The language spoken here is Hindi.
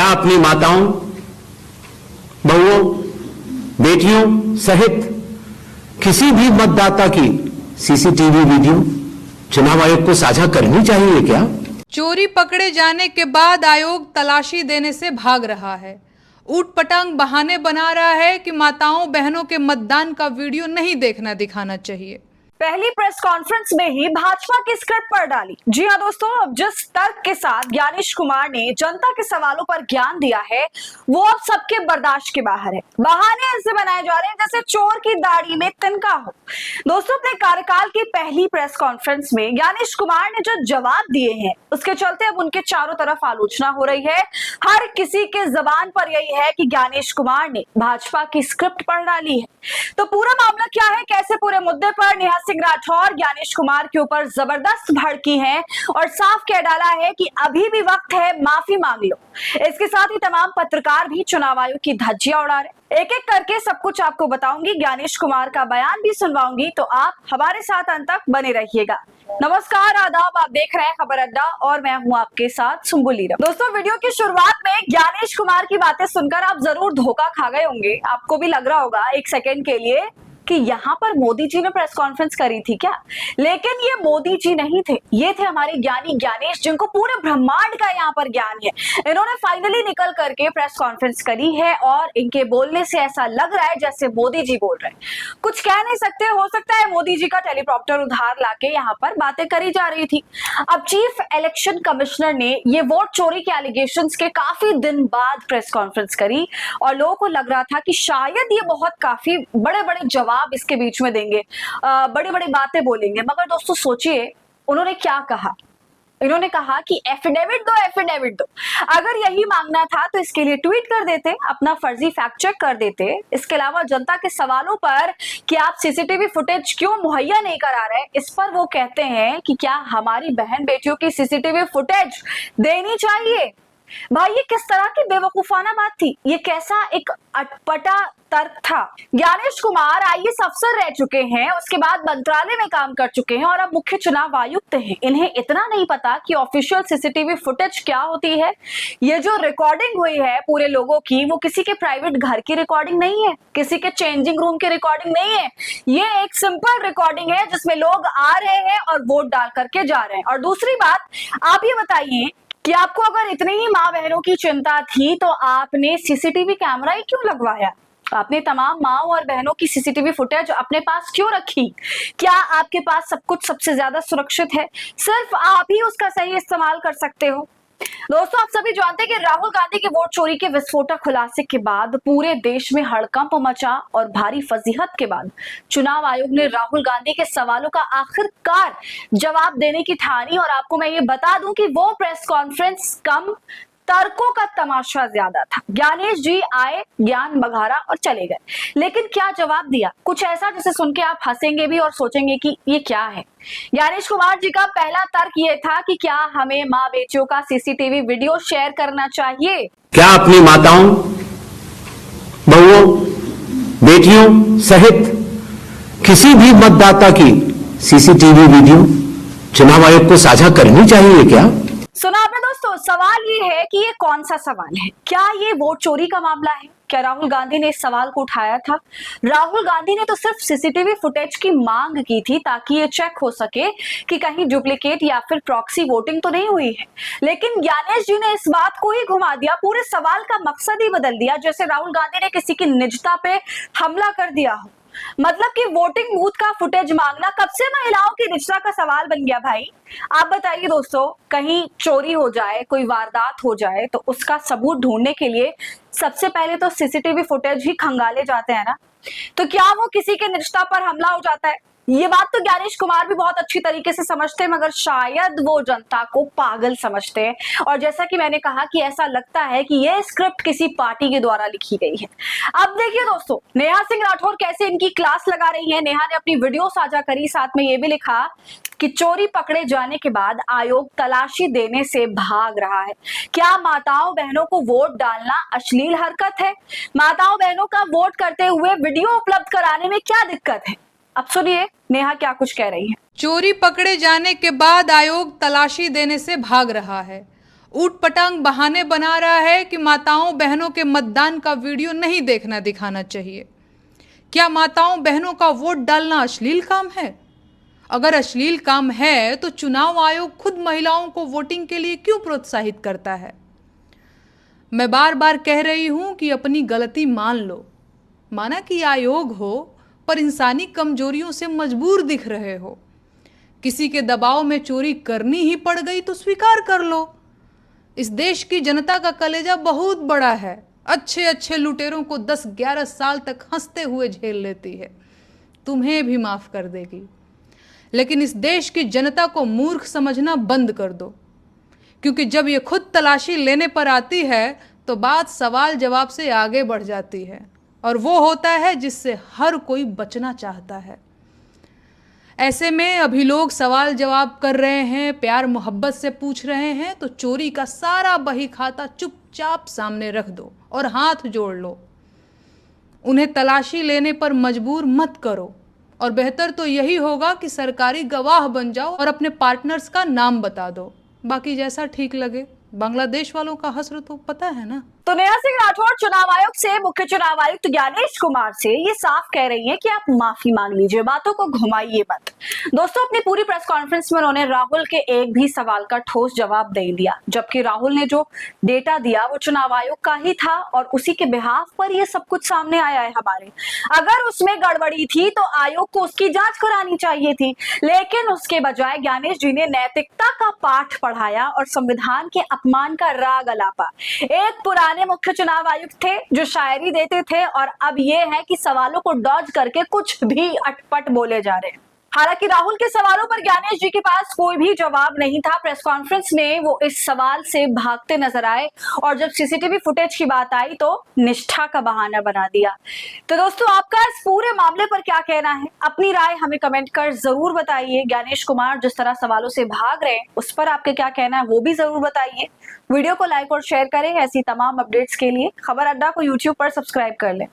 क्या अपनी माताओं, बहुओं, बेटियों सहित किसी भी मतदाता की सीसीटीवी वीडियो चुनाव आयोग को साझा करनी चाहिए क्या? चोरी पकड़े जाने के बाद आयोग तलाशी देने से भाग रहा है। ऊट पटांग बहाने बना रहा है कि माताओं बहनों के मतदान का वीडियो नहीं देखना दिखाना चाहिए। पहली प्रेस कॉन्फ्रेंस में ही भाजपा की स्क्रिप्ट पर डाली। जी हाँ दोस्तों, अब जिस तर्क के साथ ज्ञानेश कुमार ने जनता के सवालों पर ज्ञान दिया है वो अब सबके बर्दाश्त के बाहर है। बहाने ऐसे बनाए जा रहे हैं जैसे चोर की दाढ़ी में तिनका हो। दोस्तों, अपने कार्यकाल की पहली प्रेस कॉन्फ्रेंस में ज्ञानेश कुमार ने जो जवाब दिए हैं उसके चलते अब उनके चारों तरफ आलोचना हो रही है। हर किसी के जबान पर यही है कि ज्ञानेश कुमार ने भाजपा की स्क्रिप्ट पर डाली है। तो पूरा मामला क्या है, कैसे पूरे मुद्दे पर नेहा सिंह राठौर ज्ञानेश कुमार के ऊपर जबरदस्त भड़की हैं और साफ कह डाला है कि अभी भी वक्त है, माफी मांग लो। इसके साथ ही तमाम पत्रकार भी चुनाव आयोग की धज्जियां उड़ा रहे। एक एक करके सब कुछ आपको बताऊंगी, ज्ञानेश कुमार का बयान भी सुनवाऊंगी, तो आप हमारे साथ अंत तक बने रहिएगा। नमस्कार, आदाब, आप देख रहे हैं खबर अड्डा और मैं हूं आपके साथ सुम्बुल ईरम। दोस्तों, वीडियो की शुरुआत में ज्ञानेश कुमार की बातें सुनकर आप जरूर धोखा खा गए होंगे। आपको भी लग रहा होगा एक सेकंड के लिए कि यहाँ पर मोदी जी ने प्रेस कॉन्फ्रेंस करी थी क्या? लेकिन ये मोदी जी नहीं थे, ये थे हमारे ज्ञानी ज्ञानेश, जिनको पूरे ब्रह्मांड का यहाँ पर ज्ञान है। इन्होंने फाइनली निकल करके प्रेस कॉन्फ्रेंस करी है और इनके बोलने से ऐसा लग रहा है जैसे मोदी जी बोल रहे हैं। कुछ कह नहीं सकते, हो सकता है मोदी जी का टेलीप्रॉम्प्टर उधार लाके यहाँ पर बातें करी जा रही थी। अब चीफ इलेक्शन कमिश्नर ने ये वोट चोरी के एलिगेशंस के काफी दिन बाद प्रेस कॉन्फ्रेंस करी और लोगों को लग रहा था कि शायद ये बहुत काफी बड़े बड़े जवाब इसके बीच में देंगे, बड़ी बड़ी बातें बोलेंगे। मगर दोस्तों सोचिए उन्होंने क्या कहा। इन्होंने कहा कि एफिडेविट दो, एफिडेविट दो। अगर यही मांगना था तो इसके लिए ट्वीट कर देते, अपना फर्जी फैक्ट चेक कर देते। इसके अलावा जनता के सवालों पर कि आप सीसीटीवी फुटेज क्यों मुहैया नहीं करा रहे, इस पर वो कहते हैं कि क्या हमारी बहन बेटियों की सीसीटीवी फुटेज देनी चाहिए। भाई, ये किस तरह की बेवकूफाना बात थी, ये कैसा एक अटपटा तर्क था। ज्ञानेश कुमार आईएएस अफसर रह चुके हैं, उसके बाद मंत्रालय में काम कर चुके हैं और अब मुख्य चुनाव आयुक्त हैं। इन्हें इतना नहीं पता कि ऑफिशियल सीसीटीवी फुटेज क्या होती है। ये जो रिकॉर्डिंग हुई है पूरे लोगों की, वो किसी के प्राइवेट घर की रिकॉर्डिंग नहीं है, किसी के चेंजिंग रूम की रिकॉर्डिंग नहीं है। ये एक सिंपल रिकॉर्डिंग है जिसमें लोग आ रहे हैं और वोट डाल करके जा रहे हैं। और दूसरी बात, आप ये बताइए कि आपको अगर इतनी ही माँ बहनों की चिंता थी तो आपने सीसीटीवी कैमरा ही क्यों लगवाया? आपने तमाम माओ और बहनों की सीसीटीवी फुटेज अपने पास क्यों रखी? क्या आपके पास सब कुछ सबसे ज्यादा सुरक्षित है? सिर्फ आप ही उसका सही इस्तेमाल कर सकते हो। दोस्तों, आप सभी जानते हैं कि राहुल गांधी के वोट चोरी के विस्फोटक खुलासे के बाद पूरे देश में हड़कंप मचा और भारी फजीहत के बाद चुनाव आयोग ने राहुल गांधी के सवालों का आखिरकार जवाब देने की ठानी। और आपको मैं ये बता दूं कि वो प्रेस कॉन्फ्रेंस कम, तर्कों का तमाशा ज्यादा था। ज्ञानेश जी आए, ज्ञान बघारा और चले गए। लेकिन क्या जवाब दिया? कुछ ऐसा जिसे सुन के आप हंसेंगे भी और सोचेंगे कि ये क्या है। ज्ञानेश कुमार जी का पहला तर्क ये था कि क्या हमें माँ बेटियों का सीसीटीवी वीडियो शेयर करना चाहिए? क्या अपनी माताओं, बहुओं, बेटियों सहित किसी भी मतदाता की सीसीटीवी वीडियो चुनाव आयोग को साझा करनी चाहिए क्या? सुना आपने दोस्तों, सवाल ये है कि ये कौन सा सवाल है? क्या ये वोट चोरी का मामला है? क्या राहुल गांधी ने इस सवाल को उठाया था? राहुल गांधी ने तो सिर्फ सीसीटीवी फुटेज की मांग की थी ताकि ये चेक हो सके कि कहीं डुप्लीकेट या फिर प्रॉक्सी वोटिंग तो नहीं हुई है। लेकिन ज्ञानेश जी ने इस बात को ही घुमा दिया, पूरे सवाल का मकसद ही बदल दिया, जैसे राहुल गांधी ने किसी की निजता पे हमला कर दिया हो। मतलब कि वोटिंग बूथ का फुटेज मांगना कब से महिलाओं की निजता का सवाल बन गया भाई? आप बताइए दोस्तों, कहीं चोरी हो जाए, कोई वारदात हो जाए तो उसका सबूत ढूंढने के लिए सबसे पहले तो सीसीटीवी फुटेज ही खंगाले जाते हैं ना। तो क्या वो किसी के निजता पर हमला हो जाता है? ये बात तो ज्ञानेश कुमार भी बहुत अच्छी तरीके से समझते हैं, मगर शायद वो जनता को पागल समझते हैं। और जैसा कि मैंने कहा कि ऐसा लगता है कि ये स्क्रिप्ट किसी पार्टी के द्वारा लिखी गई है। अब देखिए दोस्तों, नेहा सिंह राठौर कैसे इनकी क्लास लगा रही है। नेहा ने अपनी वीडियो साझा करी, साथ में ये भी लिखा कि चोरी पकड़े जाने के बाद आयोग तलाशी देने से भाग रहा है। क्या माताओं बहनों को वोट डालना अश्लील हरकत है? माताओं बहनों का वोट करते हुए वीडियो उपलब्ध कराने में क्या दिक्कत है? अब सुनिए नेहा क्या कुछ कह रही है। चोरी पकड़े जाने के बाद आयोग तलाशी देने से भाग रहा है। ऊट पटांग बहाने बना रहा है कि माताओं बहनों के मतदान का वीडियो नहीं देखना दिखाना चाहिए। क्या माताओं बहनों का वोट डालना अश्लील काम है? अगर अश्लील काम है तो चुनाव आयोग खुद महिलाओं को वोटिंग के लिए क्यों प्रोत्साहित करता है? मैं बार बार कह रही हूं कि अपनी गलती मान लो। माना कि आयोग हो पर इंसानी कमजोरियों से मजबूर दिख रहे हो। किसी के दबाव में चोरी करनी ही पड़ गई तो स्वीकार कर लो। इस देश की जनता का कलेजा बहुत बड़ा है। अच्छे अच्छे लुटेरों को 10-11 साल तक हंसते हुए झेल लेती है, तुम्हें भी माफ कर देगी। लेकिन इस देश की जनता को मूर्ख समझना बंद कर दो, क्योंकि जब ये खुद तलाशी लेने पर आती है तो बात सवाल जवाब से आगे बढ़ जाती है, और वो होता है जिससे हर कोई बचना चाहता है। ऐसे में अभी लोग सवाल जवाब कर रहे हैं, प्यार मोहब्बत से पूछ रहे हैं, तो चोरी का सारा बही खाता चुपचाप सामने रख दो और हाथ जोड़ लो। उन्हें तलाशी लेने पर मजबूर मत करो, और बेहतर तो यही होगा कि सरकारी गवाह बन जाओ और अपने पार्टनर्स का नाम बता दो। बाकी जैसा ठीक लगे। बांग्लादेश वालों का हश्र तो पता है ना। तो नेहा सिंह राठौर चुनाव आयोग से मुख्य चुनाव आयुक्त ज्ञानेश कुमार से ये साफ कह रही हैं कि आप माफी मांग लीजिए, बातों को घुमाइए मत। दोस्तों, अपनी पूरी प्रेस कॉन्फ्रेंस में उन्होंने राहुल के एक भी सवाल का ठोस जवाब नहीं दिया, जबकि राहुल ने जो डेटा दिया वो चुनाव आयोग का ही था और उसी के बिहाफ पर ये सब कुछ सामने आया है हमारे। अगर उसमें गड़बड़ी थी तो आयोग को उसकी जांच करानी चाहिए थी, लेकिन उसके बजाय ज्ञानेश जी ने नैतिकता का पाठ पढ़ाया और संविधान के अपमान का राग अलापा। एक पुराने मुख्य चुनाव आयुक्त थे जो शायरी देते थे, और अब ये है कि सवालों को डॉज करके कुछ भी अटपट बोले जा रहे हैं। हालांकि राहुल के सवालों पर ज्ञानेश जी के पास कोई भी जवाब नहीं था। प्रेस कॉन्फ्रेंस में वो इस सवाल से भागते नजर आए, और जब सीसीटीवी फुटेज की बात आई तो निष्ठा का बहाना बना दिया। तो दोस्तों, आपका इस पूरे मामले पर क्या कहना है? अपनी राय हमें कमेंट कर जरूर बताइए। ज्ञानेश कुमार जिस तरह सवालों से भाग रहे हैं उस पर आपके क्या कहना है वो भी जरूर बताइए। वीडियो को लाइक और शेयर करें। ऐसी तमाम अपडेट्स के लिए खबर अड्डा को यूट्यूब पर सब्सक्राइब कर लें।